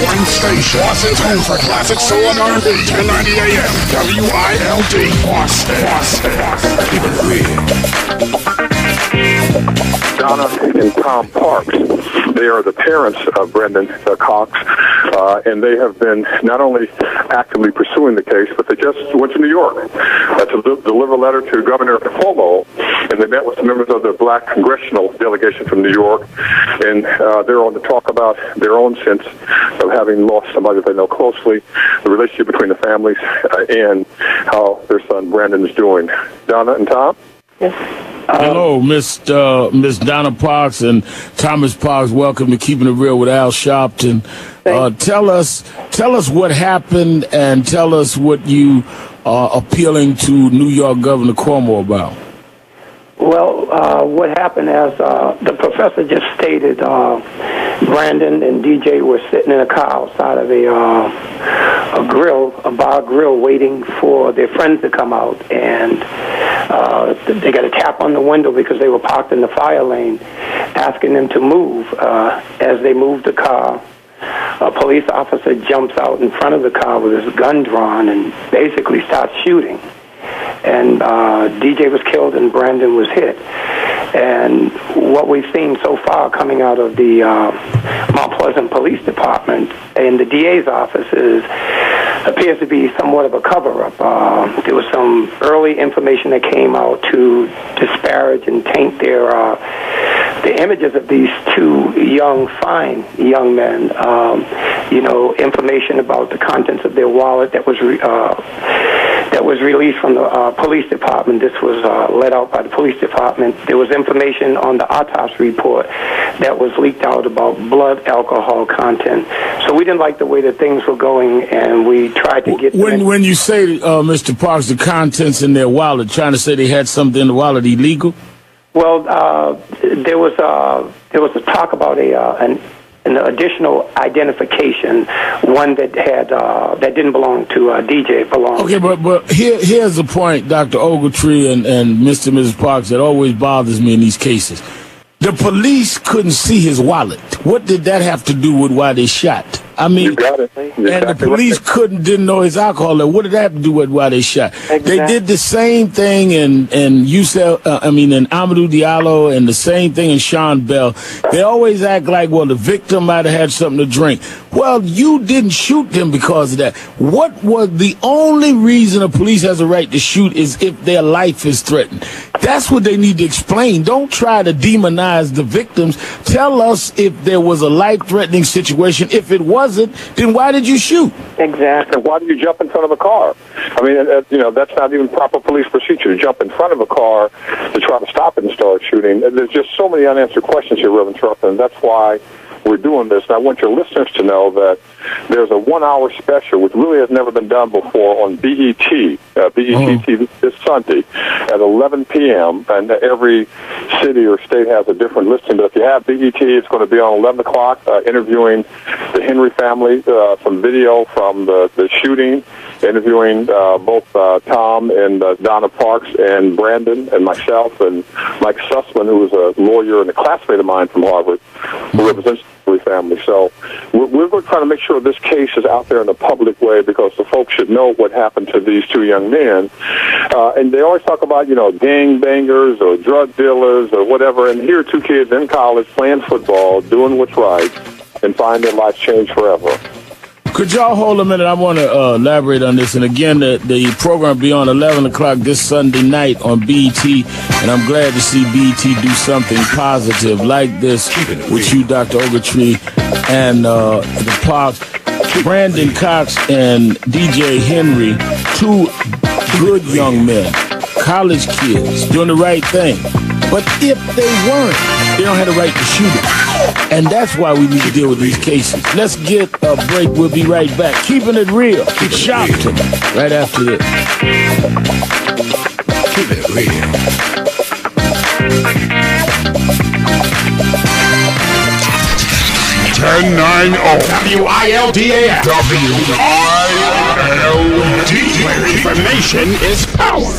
one station. Boston's home for classic soul and R&B. 1090 AM. WILD. Boston. Keep it real. Donna and Tom Parks. They are the parents of Brendan Cox, and they have been not only actively pursuing the case, but they just went to New York to deliver a letter to Governor Cuomo, and they met with the members of the Black congressional delegation from New York, and they're on to talk about their own sense of having lost somebody they know closely, the relationship between the families, and how their son Brandon is doing. Donna and Tom? Yes. Hello, Miss Donna Parks and Thomas Parks. Welcome to Keeping It Real with Al Sharpton. Tell us what happened, and tell us what you are appealing to New York Governor Cuomo about. Well, what happened, as the professor just stated, Brandon and DJ were sitting in a car outside of a bar grill, waiting for their friends to come out, and they got a tap on the window because they were parked in the fire lane, asking them to move. As they moved the car, a police officer jumps out in front of the car with his gun drawn and basically starts shooting. And DJ was killed and Brandon was hit. And what we've seen so far coming out of the Mount Pleasant Police Department and the DA's office appears to be somewhat of a cover-up. There was some early information that came out to disparage and taint the images of these two fine young men. Information about the contents of their wallet that was released from the police department. This was let out by the police department. There was information on the autopsy report that was leaked out about blood alcohol content. So we didn't like the way that things were going, and we tried to get when you say, Mr. Parks, the contents in their wallet, trying to say they had something in the wallet illegal? Well, there was a talk about an additional identification, one that had that didn't belong to DJ. It belonged. Okay, but here's the point, Dr. Ogletree and Mr. and Mrs. Parks, that always bothers me in these cases. The police couldn't see his wallet. What did that have to do with why they shot? I mean, you got it. And the police didn't know his alcohol level. What did that have to do with why they shot? Exactly. They did the same thing in Amadou Diallo, and the same thing in Sean Bell. They always act like, well, the victim might have had something to drink. Well, you didn't shoot them because of that. What was the only reason a police has a right to shoot is if their life is threatened. That's what they need to explain. Don't try to demonize the victims. Tell us if there was a life-threatening situation. If it wasn't, then why did you shoot? Exactly. And why did you jump in front of a car? I mean, that's not even proper police procedure, to jump in front of a car to try to stop it and start shooting. There's just so many unanswered questions here, Reverend Sharpton, and that's why we're doing this. And I want your listeners to know that there's a 1-hour special, which really has never been done before, on BET, TV this Sunday at 11 p.m., and every city or state has a different listing. But if you have BET, it's going to be on 11 o'clock, interviewing the Henry family, some video from the shooting, interviewing both Tom and Donna Parks and Brandon and myself and Mike Sussman, who is a lawyer and a classmate of mine from Harvard, who represents the family. So we're going to try to make sure this case is out there in a public way, because the folks should know what happened to these two young men. And they always talk about, gang bangers or drug dealers or whatever. And here are two kids in college playing football, doing what's right, and find their lives changed forever. Could y'all hold a minute? I want to elaborate on this. And again, the program will be on 11 o'clock this Sunday night on BET. And I'm glad to see BET do something positive like this with you, Dr. Ogletree, and the Parks. Brandon Cox and DJ Henry, two good young men, college kids, doing the right thing. But if they weren't, they don't have the right to shoot it. And that's why we need to deal with these cases. Let's get a break. We'll be right back. Keeping it real. It's Sharpton right after this. Keep it real. WILDAF. WILD. Where information is power.